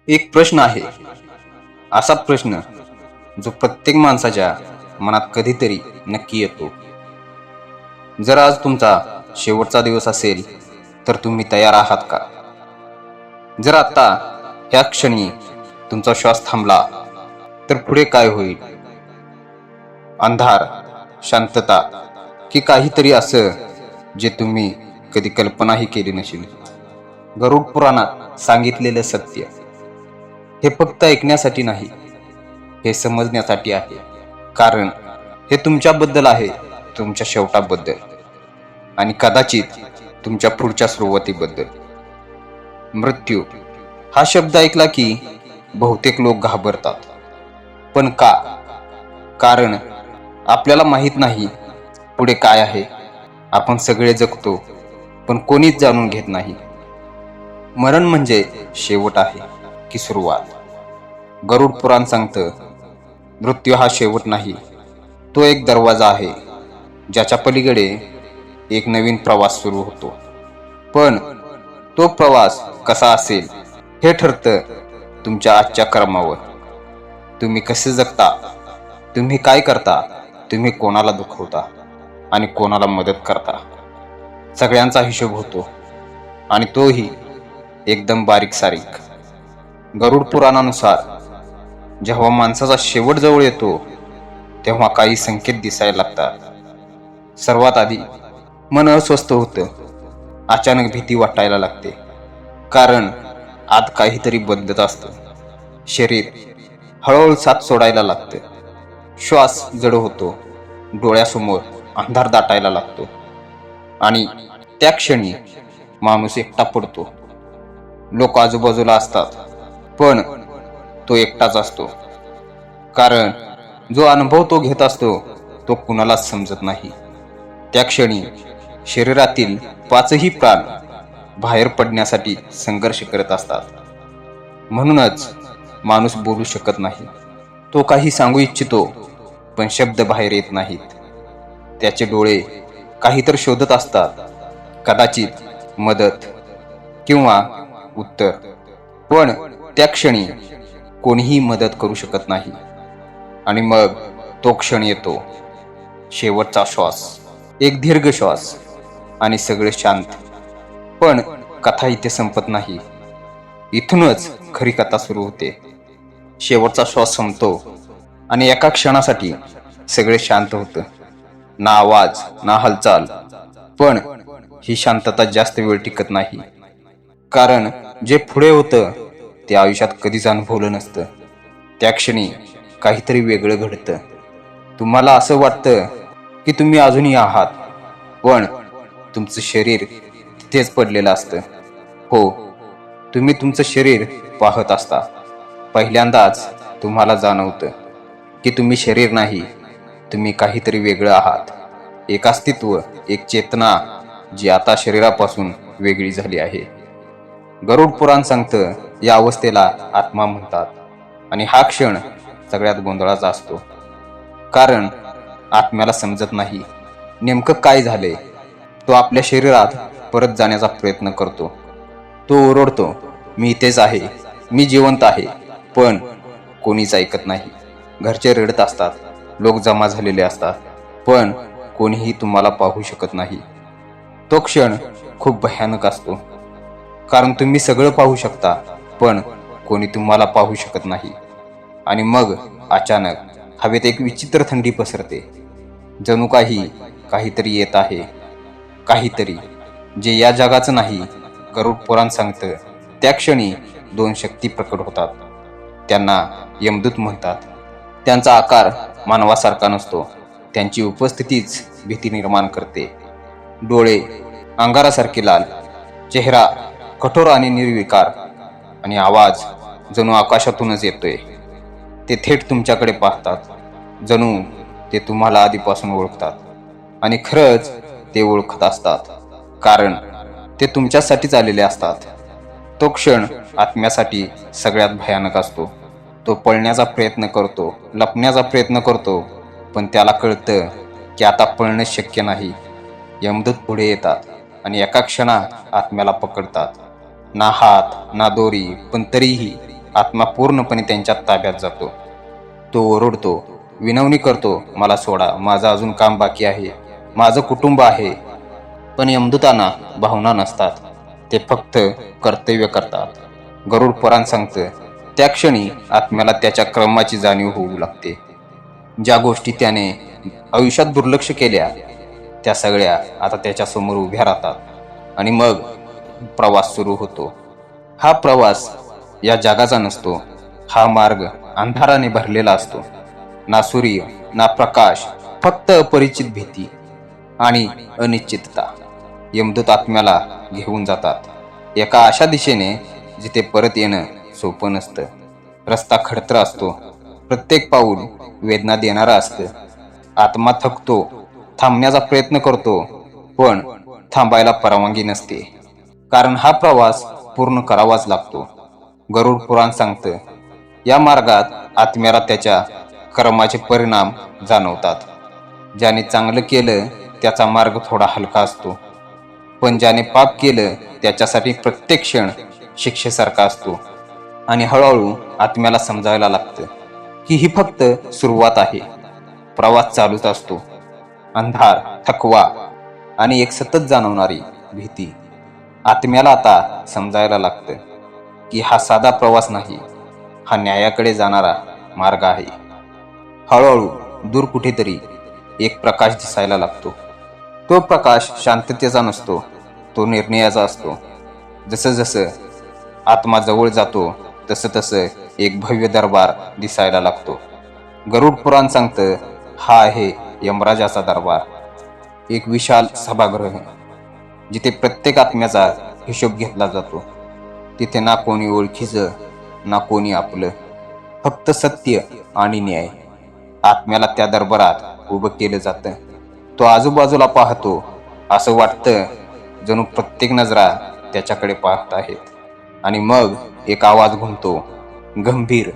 एक प्रश्न आहे, असा प्रश्न जो प्रत्येक माणसाच्या मनात कधीतरी नक्की येतो. जर आज तुमचा शेवटचा दिवस असेल तर तुम्ही तयार आहात का? जर आता ह्या क्षणी तुमचा श्वास थांबला तर पुढे काय होईल? अंधार, शांतता की काहीतरी असं जे तुम्ही कधी कल्पनाही केली नसेल? गरुड पुराणात सांगितलेलं सत्य हे फक्त ऐकण्यासाठी नाही, हे समजण्यासाठी आहे. कारण हे तुमच्याबद्दल आहे, तुमच्या शेवटाबद्दल आणि कदाचित तुमच्या पुढच्या सुरुवातीबद्दल. मृत्यू हा शब्द ऐकला की बहुतेक लोक घाबरतात. पण का? कारण आपल्याला माहित नाही पुढे काय आहे. आपण सगळे जगतो पण कोणीच जाणून घेत नाही. मरण म्हणजे शेवट आहे की सुरुवात? गरुड पुराण सांगतं, मृत्यू हा शेवट नाही, तो एक दरवाजा आहे ज्याच्या पलीकडे एक नवीन प्रवास सुरू होतो. पण तो प्रवास कसा असेल हे ठरतं तुमच्या आजच्या कर्मावर. तुम्ही कसे जगता, तुम्ही काय करता, तुम्ही कोणाला दुखवता आणि कोणाला मदत करता, सगळ्यांचा हिशोब होतो. आणि तोही एकदम बारीक सारीक. गरुड पुराणानुसार जेव्हा माणसाचा शेवट जवळ येतो तेव्हा काही संकेत दिसायला लागतात. सर्वात आधी मन अस्वस्थ होतं. अचानक भीती वाटायला लागते, कारण आत काहीतरी बदलत असतं. शरीर हळूहळू साथ सोडायला लागतं. श्वास जड होतो. डोळ्यासमोर अंधार दाटायला लागतो आणि त्या क्षणी माणूस एकटा पडतो. लोक आजूबाजूला असतात पण तो एकटाच असतो. कारण जो अनुभव तो घेत असतो तो कुणालाच समजत नाही. त्या क्षणी शरीरातील 5ही प्राण बाहेर पडण्यासाठी संघर्ष करत असतात. म्हणूनच माणूस बोलू शकत नाही. तो काही सांगू इच्छितो पण शब्द बाहेर येत नाहीत. त्याचे डोळे काहीतरी शोधत असतात, कदाचित मदत किंवा उत्तर. पण त्या क्षणी कोणीही मदत करू शकत नाही. आणि मग तो क्षण येतो, शेवटचा श्वास. एक दीर्घ श्वास आणि सगळे शांत. पण कथा इथे संपत नाही. इथूनच खरी कथा सुरू होते. शेवटचा श्वास संपतो आणि एका क्षणासाठी सगळे शांत होतं. ना आवाज, ना हालचाल. पण ही शांतता जास्त वेळ टिकत नाही. कारण जे पुढे होतं ते आयुष्यात कधीच अनुभवलं नसतं. त्या क्षणी काहीतरी वेगळं घडतं. तुम्हाला असं वाटतं की तुम्ही अजूनही आहात, पण तुमचं शरीर तिथेच पडलेलं असतं. हो, तुम्ही तुमचं शरीर पाहत असता. पहिल्यांदाच तुम्हाला जाणवतं की तुम्ही शरीर नाही, तुम्ही काहीतरी वेगळं आहात. एक अस्तित्व, एक चेतना जी आता शरीरापासून वेगळी झाली आहे. गरुड पुराण सांगतं, या अवस्थेला आत्मा म्हणतात. आणि हा क्षण सगळ्यात गोंधळाचा असतो. कारण आत्म्याला समजत नाही नेमकं काय झाले. तो आपल्या शरीरात परत जाण्याचा प्रयत्न करतो. तो ओरडतो, मी इथेच आहे, मी जिवंत आहे. पण कोणीच ऐकत नाही. घरचे रडत असतात, लोक जमा झालेले असतात, पण कोणीही तुम्हाला पाहू शकत नाही. तो क्षण खूप भयानक असतो. कारण तुम्ही सगळं पाहू शकता पण कोणी तुम्हाला पाहू शकत नाही. आणि मग अचानक हवेत एक विचित्र थंडी पसरते. जणू काहीतरी येत आहे, काहीतरी जे या जगाचं नाही. गरुड पुराण सांगतं, त्या क्षणी 2 शक्ती प्रकट होतात. त्यांना यमदूत म्हणतात. त्यांचा आकार मानवासारखा नसतो. त्यांची उपस्थितीच भीती निर्माण करते. डोळे अंगारासारखे लाल, चेहरा कठोर आणि निर्विकार, आणि आवाज जणू आकाशातूनच येतोय. ते थेट तुमच्याकडे पाहतात, जणू ते तुम्हाला आधीपासून ओळखतात. आणि खरंच ते ओळखत असतात, कारण ते तुमच्यासाठीच आलेले असतात. तो क्षण आत्म्यासाठी सगळ्यात भयानक असतो. तो पळण्याचा प्रयत्न करतो, लपण्याचा प्रयत्न करतो, पण त्याला कळतं की आता पळणं शक्य नाही. यमदूत पुढे येतात आणि एका क्षणात आत्म्याला पकडतात. ना हात ना दोरी, पण तरीही आत्मा पूर्णपणे त्यांच्या ताब्यात जातो. तो ओरडतो, विनवणी करतो, मला सोडा, माझं अजून काम बाकी आहे, माझं कुटुंब आहे. पण यमदूतांना भावना नसतात, ते फक्त कर्तव्य करतात. गरुड पुराण सांगतं, त्या क्षणी आत्म्याला त्याच्या क्रमाची जाणीव होऊ लागते. ज्या गोष्टी त्याने आयुष्यात दुर्लक्ष केल्या त्या सगळ्या आता त्याच्या समोर उभ्या राहतात आणि मग प्रवास सुरू होतो. हा प्रवास या जगाचा नसतो. हा मार्ग अंधाराने भरलेला असतो. ना सूर्य ना प्रकाश, फक्त अपरिचित भीती आणि अनिश्चितता. यमदूत आत्म्याला घेऊन जातात एका अशा दिशेने जिथे परत येणं सोपं नसतं. रस्ता खडतर असतो, प्रत्येक पाऊल वेदना देणारा असतं. आत्मा थकतो, थांबण्याचा प्रयत्न करतो, पण थांबायला परवानगी नसते, कारण हा प्रवास पूर्ण करावाच लागतो. गरुड पुराण सांगतं, या मार्गात आत्म्याला त्याच्या कर्माचे परिणाम जाणवतात. ज्याने चांगलं केलं त्याचा मार्ग थोडा हलका असतो, पण ज्याने पाप केलं त्याच्यासाठी प्रत्येक क्षण शिक्षेसारखा असतो. आणि हळूहळू आत्म्याला समजायला लागतं की ही फक्त सुरुवात आहे. प्रवास चालूच असतो. अंधार, थकवा आणि एक सतत जाणवणारी भीती. आत्म्याला आता समजायला लागतं की हा साधा प्रवास नाही, हा न्यायाकडे जाणारा मार्ग आहे. हळूहळू दूर कुठेतरी एक प्रकाश दिसायला लागतो. तो प्रकाश शांततेचा नसतो, तो निर्णयाचा असतो. जसं जसं आत्मा जवळ जातो तसं तसं एक भव्य दरबार दिसायला लागतो. गरुड पुराण सांगतं, हा आहे यमराजाचा दरबार. एक विशाल सभागृह जिथे प्रत्येक आत्म्याचा हिशोब घेतला जातो. तिथे ना कोणी ओळखीचं ना कोणी आपलं, फक्त सत्य आणि न्याय. आत्म्याला त्या दरबारात उभं केलं जातं. तो आजूबाजूला पाहतो, असं वाटतं जणू प्रत्येक नजरा त्याच्याकडे पाहत आहेत. आणि मग एक आवाज घुमतो, गंभीर,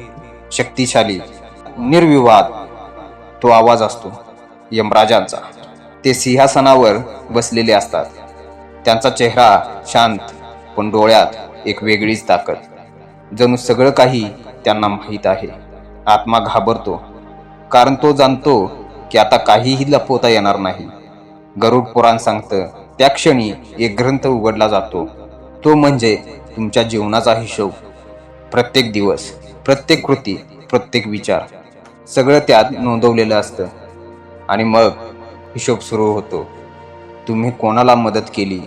शक्तिशाली, निर्विवाद. तो आवाज असतो यमराजांचा. ते सिंहासनावर बसलेले असतात. त्यांचा चेहरा शांत, पण डोळ्यात एक वेगळीच ताकद. जणू सगळं काही त्यांना माहीत आहे. आत्मा घाबरतो, कारण तो जाणतो की आता काहीही लपवता येणार नाही. गरुड पुराण सांगतं, त्या क्षणी एक ग्रंथ उघडला जातो. तो म्हणजे तुमच्या जीवनाचा हिशोब. प्रत्येक दिवस, प्रत्येक कृती, प्रत्येक विचार, सगळं त्यात नोंदवलेलं असतं. आणि मग हिशोब सुरू होतो. तुम्ही कोणाला मदत केली,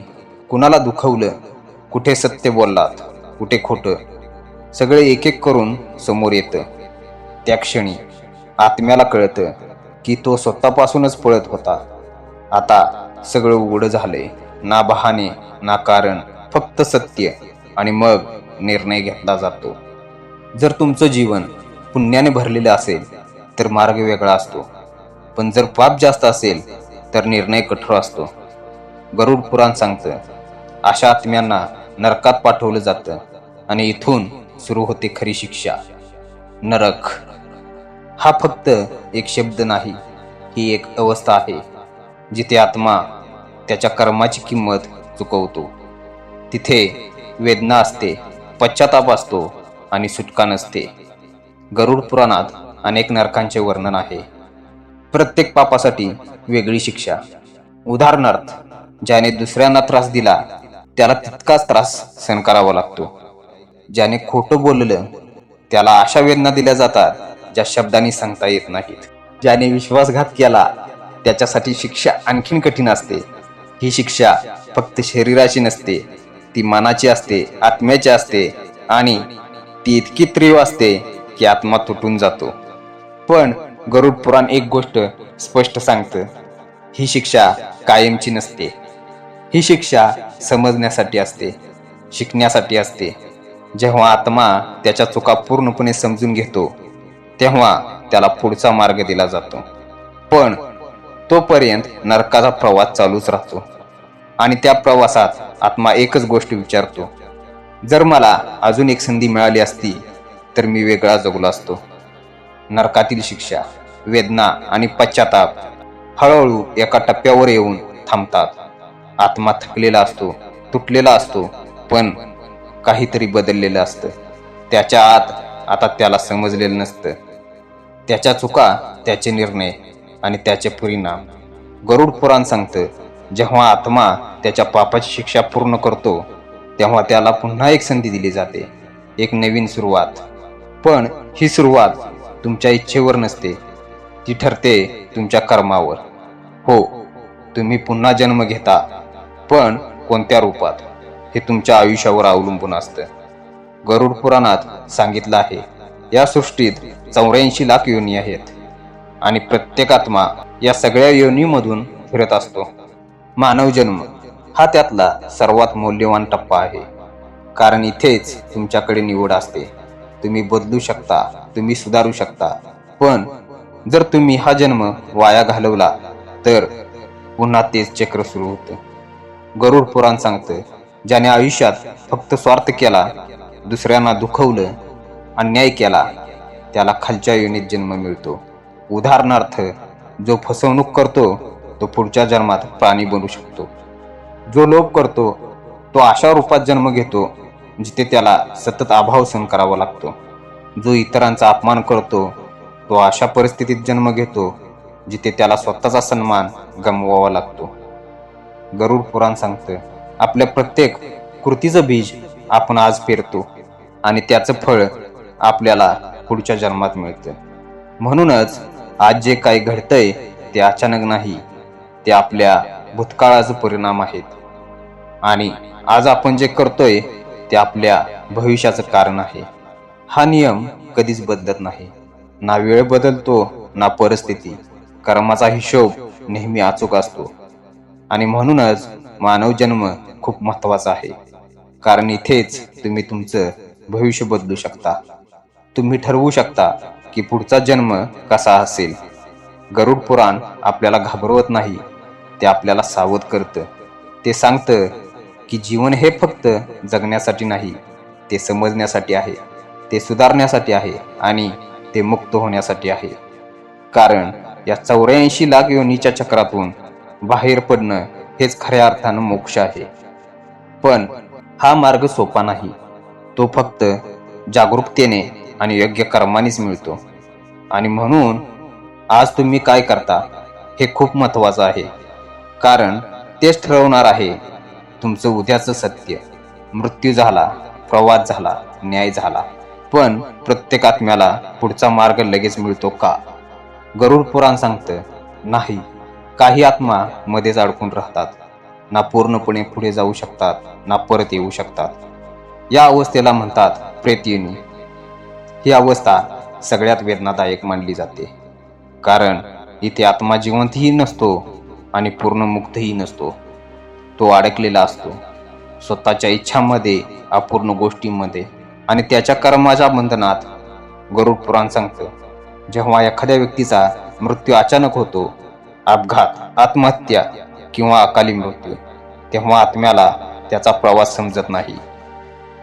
कुणाला दुखवलं, कुठे सत्य बोललात, कुठे खोटं, सगळे एक एक करून समोर येतं. त्या क्षणी आत्म्याला कळतं की तो स्वतःपासूनच पळत होता. आता सगळं उघड झालंय. ना बहाणे ना कारण, फक्त सत्य. आणि मग निर्णय घेतला जातो. जर तुमचं जीवन पुण्याने भरलेलं असेल तर मार्ग वेगळा असतो, पण जर पाप जास्त असेल तर निर्णय कठोर असतो. गरुड पुराण सांगतं, अशा आत्म्यांना नरकात पाठवलं जातं आणि इथून सुरू होते खरी शिक्षा. नरक हा फक्त एक शब्द नाही, ही एक अवस्था आहे जिथे आत्मा त्याच्या कर्माची किंमत चुकवतो. तिथे वेदना असते, पश्चाताप असतो आणि सुटका नसते. गरुड पुराणात अनेक नरकांचे वर्णन आहे. प्रत्येक पापासाठी वेगळी शिक्षा. उदाहरणार्थ, ज्याने दुसऱ्यांना त्रास दिला त्याला तितकाच त्रास सहन करावा लागतो. ज्याने खोटं बोललं त्याला अशा वेदना दिल्या जातात ज्या शब्दांनी सांगता येत नाहीत. ज्याने विश्वासघात केला त्याच्यासाठी शिक्षा आणखीन कठीण असते. ही शिक्षा फक्त शरीराची नसते, ती मनाची असते, आत्म्याची असते. आणि ती इतकी तीव्र असते की आत्मा तुटून जातो. पण गरुड पुराण एक गोष्ट स्पष्ट सांगतं, ही शिक्षा कायमची नसते. ही शिक्षा समजण्यासाठी असते, शिकण्यासाठी असते. जेव्हा आत्मा त्याच्या चुका पूर्णपणे समजून घेतो तेव्हा त्याला पुढचा मार्ग दिला जातो. पण तोपर्यंत नरकाचा प्रवास चालूच राहतो. आणि त्या प्रवासात आत्मा एकच गोष्ट विचारतो, जर मला अजून एक संधी मिळाली असती तर मी वेगळा जगलो असतो. नरकातील शिक्षा, वेदना आणि पश्चाताप हळूहळू एका टप्प्यावर येऊन थांबतात. आत्मा थकलेला असतो, तुटलेला असतो, पण काहीतरी बदललेलं असतं. त्याच्या आत आता त्याला समजलेलं नसतं. त्याच्या चुका, त्याचे निर्णय आणि त्याचे परिणाम. गरुड पुराण सांगतं, जेव्हा आत्मा त्याच्या पापाची शिक्षा पूर्ण करतो तेव्हा त्याला पुन्हा एक संधी दिली जाते, एक नवीन सुरुवात. पण ही सुरुवात तुमच्या इच्छेवर नसते, ती ठरते तुमच्या कर्मावर. हो, तुम्ही पुन्हा जन्म घेता, पण कोणत्या रूपात हे तुमच्या आयुष्यावर अवलंबून असतं. गरुड पुराणात सांगितलं आहे, या सृष्टीत 84 लाख योनी आहेत आणि प्रत्येक आत्मा या सगळ्या योनीमधून फिरत असतो. मानव जन्म हा त्यातला सर्वात मौल्यवान टप्पा आहे, कारण इथेच तुमच्याकडे निवड असते. तुम्ही बदलू शकता, तुम्ही सुधारू शकता. पण जर तुम्ही हा जन्म वाया घालवला तर पुन्हा तेच चक्र सुरू होतं. गरुड पुराण सांगतं, ज्याने आयुष्यात फक्त स्वार्थ केला, दुसऱ्यांना दुखवलं, अन्याय केला, त्याला खालच्या योनीत जन्म मिळतो. उदाहरणार्थ, जो फसवणूक करतो तो पुढच्या जन्मात प्राणी बनू शकतो. जो लोभ करतो तो अशा रूपात जन्म घेतो जिथे त्याला सतत अभाव सहन करावा लागतो. जो इतरांचा अपमान करतो तो अशा परिस्थितीत जन्म घेतो जिथे त्याला स्वतःचा सन्मान गमवावा लागतो. गरुड पुराण सांगतं, आपल्या प्रत्येक कृतीचं बीज आपण आज पेरतो आणि त्याचं फळ आपल्याला पुढच्या जन्मात मिळतं. म्हणूनच आज जे काही घडतंय ते अचानक नाही, ते आपल्या भूतकाळाचे परिणाम आहेत. आणि आज आपण जे करतोय ते आपल्या भविष्याचं कारण आहे. हा नियम कधीच बदलत नाही. ना वेळ बदलतो, ना परिस्थिती. कर्माचा हिशोब नेहमी अचूक असतो. आणि म्हणूनच मानव जन्म खूप महत्वाचा आहे, कारण इथेच तुम्ही तुमचं भविष्य बदलू शकता. तुम्ही ठरवू शकता की पुढचा जन्म कसा असेल. गरुड पुराण आपल्याला घाबरवत नाही, ते आपल्याला सावध करतं. ते सांगतं की जीवन हे फक्त जगण्यासाठी नाही, ते समजण्यासाठी आहे, ते सुधारण्यासाठी आहे आणि ते मुक्त होण्यासाठी आहे. कारण या 84 लाख योनीच्या चक्रातून बाहेर पडणं हेच खऱ्या अर्थानं मोक्ष आहे. पण हा मार्ग सोपा नाही. तो फक्त जागरूकतेने आणि योग्य कर्मानेच मिळतो. आणि म्हणून आज तुम्ही काय करता हे खूप महत्वाचं आहे, कारण तेच ठरवणार आहे तुमचं उद्याचं सत्य. मृत्यू झाला, प्रवास झाला, न्याय झाला, पण प्रत्येक आत्म्याला पुढचा मार्ग लगेच मिळतो का? गरुड पुराण सांगतं, नाही. काही आत्मा मध्येच अडकून राहतात, ना पूर्णपणे पुढे जाऊ शकतात, ना परत येऊ शकतात. या अवस्थेला म्हणतात प्रेतयोनी. ही अवस्था सगळ्यात वेदनादायक मानली जाते, कारण इथे आत्मा जिवंतही नसतो आणि पूर्ण मुक्तही नसतो. तो अडकलेला असतो स्वतःच्या इच्छांमध्ये, अपूर्ण गोष्टींमध्ये आणि त्याच्या कर्माच्या बंधनात. गरुड पुराण सांगतं, जेव्हा एखाद्या व्यक्तीचा मृत्यू अचानक होतो, अपघात, आत्महत्या किंवा अकाली मृत्यू, तेव्हा आत्म्याला त्याचा प्रवास समजत नाही.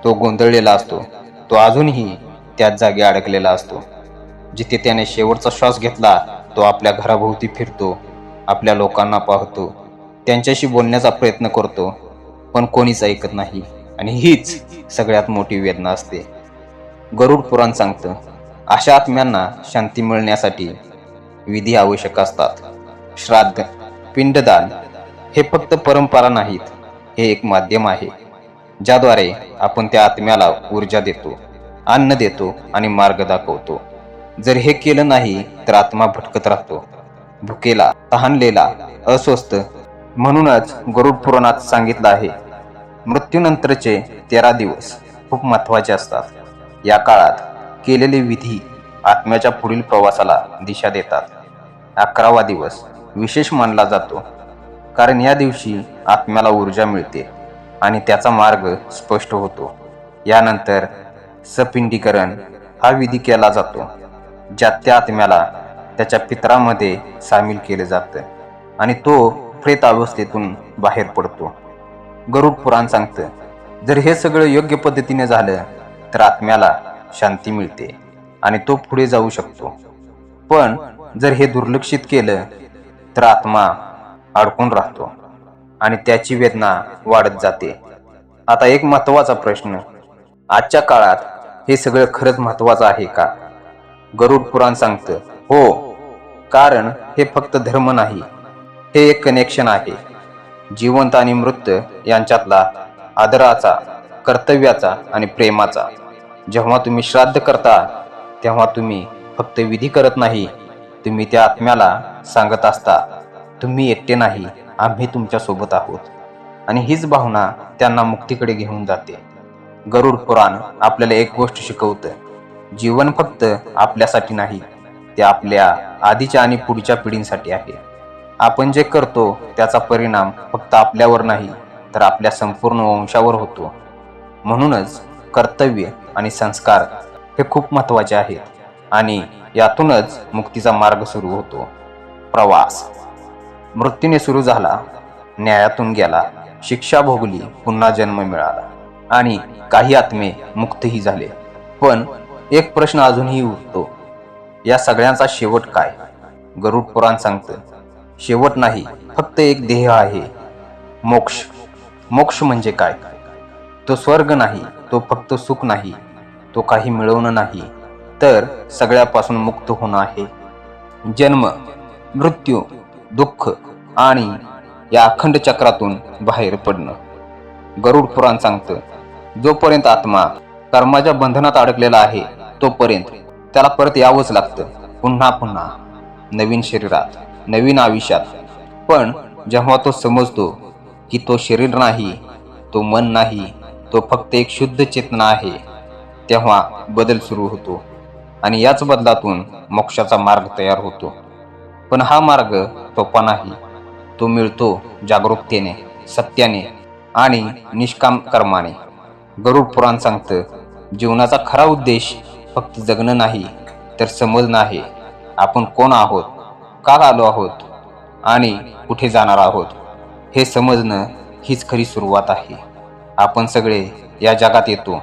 तो गोंधळलेला असतो. तो अजूनही त्याच जागी अडकलेला असतो. जिथे त्याने शेवटचा श्वास घेतला तो आपल्या घराभोवती फिरतो, आपल्या लोकांना पाहतो, त्यांच्याशी बोलण्याचा प्रयत्न करतो, पण कोणीच ऐकत नाही. आणि हीच सगळ्यात मोठी वेदना असते. गरुड पुराण सांगतं, अशा आत्म्यांना शांती मिळण्यासाठी विधी आवश्यक असतात. श्राद्ध, पिंडदान हे फक्त परंपरा नाहीत, हे एक माध्यम आहे ज्याद्वारे आपण त्या आत्म्याला ऊर्जा देतो, अन्न देतो आणि मार्ग दाखवतो. जर हे केलं नाही तर आत्मा भटकत राहतो, भुकेला, तहानलेला, अस्वस्थ. म्हणूनच गरुड पुराणात सांगितलं आहे, मृत्यूनंतरचे 13 दिवस खूप महत्वाचे असतात. या काळात केलेले विधी आत्म्याच्या पुढील प्रवासाला दिशा देतात. 11वा दिवस विशेष मानला जातो, कारण या दिवशी आत्म्याला ऊर्जा मिळते आणि त्याचा मार्ग स्पष्ट होतो. यानंतर सपिंडीकरण हा विधी केला जातो, ज्यात त्या आत्म्याला त्याच्या पितरामध्ये सामील केले जातं आणि तो प्रेत अवस्थेतून बाहेर पडतो. गरुड पुराण सांगतं, जर हे सगळं योग्य पद्धतीने झालं तर आत्म्याला शांती मिळते आणि तो पुढे जाऊ शकतो. पण जर हे दुर्लक्षित केलं तर आत्मा अडकून राहतो आणि त्याची वेदना वाढत जाते. आता एक महत्वाचा प्रश्न, आजच्या काळात हे सगळं खरंच महत्वाचं आहे का? गरुड पुराण सांगतं हो, कारण हे फक्त धर्म नाही, हे एक कनेक्शन आहे. जिवंत आणि मृत यांच्यातला आदराचा, कर्तव्याचा आणि प्रेमाचा. जेव्हा तुम्ही श्राद्ध करता तेव्हा तुम्ही फक्त विधी करत नाही, तुम्ही त्या आत्म्याला सांगत असता, तुम्ही एकटे नाही, आम्ही तुमच्या सोबत आहोत. आणि हीच भावना त्यांना मुक्तीकडे घेऊन जाते. गरुड पुराण आपल्याला एक गोष्ट शिकवतं, जीवन फक्त आपल्यासाठी नाही, ते आपल्या आधीच्या आणि पुढच्या पिढींसाठी आहे. आपण जे करतो त्याचा परिणाम फक्त आपल्यावर नाही तर आपल्या संपूर्ण वंशावर होतो. म्हणूनच कर्तव्य आणि संस्कार हे खूप महत्त्वाचे आहेत आणि यातूनच मुक्तीचा मार्ग सुरू होतो. प्रवास मृत्यूने सुरू झाला, न्यायातून गेला, शिक्षा भोगली, पुन्हा जन्म मिळाला आणि काही आत्मे मुक्तही झाले. पण एक प्रश्न अजूनही उरतो, या सगळ्यांचा शेवट काय? गरुड पुराण सांगतं, शेवट नाही, फक्त एक ध्येय आहे, मोक्ष. मोक्ष म्हणजे काय? तो स्वर्ग नाही, तो फक्त सुख नाही, तो काही मिळवणं नाही, तर सगळ्यापासून मुक्त होणं आहे. जन्म, मृत्यू, दुःख आणि या अखंड चक्रातून बाहेर पडणं. गरुड पुराण सांगतं, जोपर्यंत आत्मा कर्माच्या बंधनात अडकलेला आहे तोपर्यंत त्याला परत यावंच लागतं, पुन्हा पुन्हा, नवीन शरीरात, नवीन आयुष्यात. पण जेव्हा तो समजतो की तो शरीर नाही, तो मन नाही, तो फक्त एक शुद्ध चेतना आहे, तेव्हा बदल सुरू होतो आणि याच बदलातून मोक्षाचा मार्ग तयार होतो. पण हा मार्ग सोपा नाही, तो मिळतो जागरूकतेने, सत्याने आणि निष्काम कर्माने. गरुड पुराण सांगतं, जीवनाचा खरा उद्देश फक्त जगणं नाही तर समजणं आहे. आपण कोण आहोत, का आलो आहोत आणि कुठे जाणार आहोत हे समजणं हीच खरी सुरुवात आहे. आपण सगळे या जगात येतो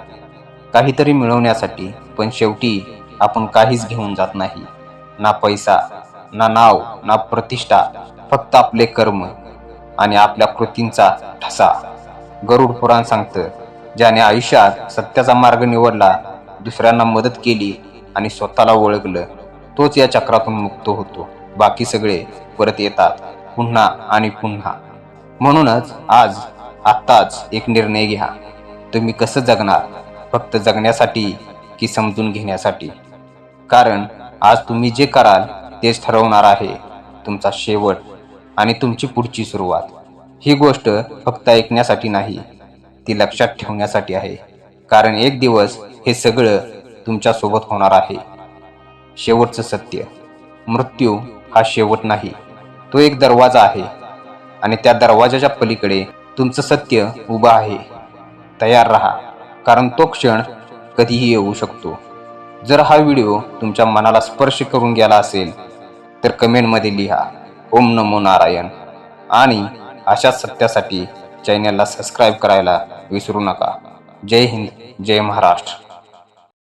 काहीतरी मिळवण्यासाठी, पण शेवटी आपण काहीच घेऊन जात नाही, ना पैसा, ना नाव, ना प्रतिष्ठा, फक्त आपले कर्म आणि आपल्या कृतींचा ठसा. गरुड पुराण सांगतं, ज्याने आयुष्यात सत्याचा मार्ग निवडला, दुसऱ्यांना मदत केली आणि स्वतःला ओळखलं, तोच या चक्रातून मुक्त होतो. बाकी सगळे परत येतात पुन्हा आणि पुन्हा. म्हणूनच आत्ताच एक निर्णय घ्या, तुम्ही कसं जगणार, फक्त जगण्यासाठी की समजून घेण्यासाठी? कारण आज तुम्ही जे कराल तेच ठरवणार आहे तुमचा शेवट आणि तुमची पुढची सुरुवात. ही गोष्ट फक्त ऐकण्यासाठी नाही, ती लक्षात ठेवण्यासाठी आहे, कारण एक दिवस हे सगळं तुमच्या सोबत होणार आहे. शेवटचं सत्य, मृत्यू हा शेवट नाही, तो एक दरवाजा आहे आणि त्या दरवाजाच्या पलीकडे तुमचं सत्य उभं आहे. तयार राहा, कारण तो क्षण कधीही येऊ शकतो. जर हा व्हिडिओ तुमच्या मनाला स्पर्श करून गेला असेल तर कमेंटमध्ये लिहा ओम नमो नारायण आणि अशाच सत्यासाठी चॅनलला सबस्क्राईब करायला विसरू नका. जय हिंद, जय महाराष्ट्र.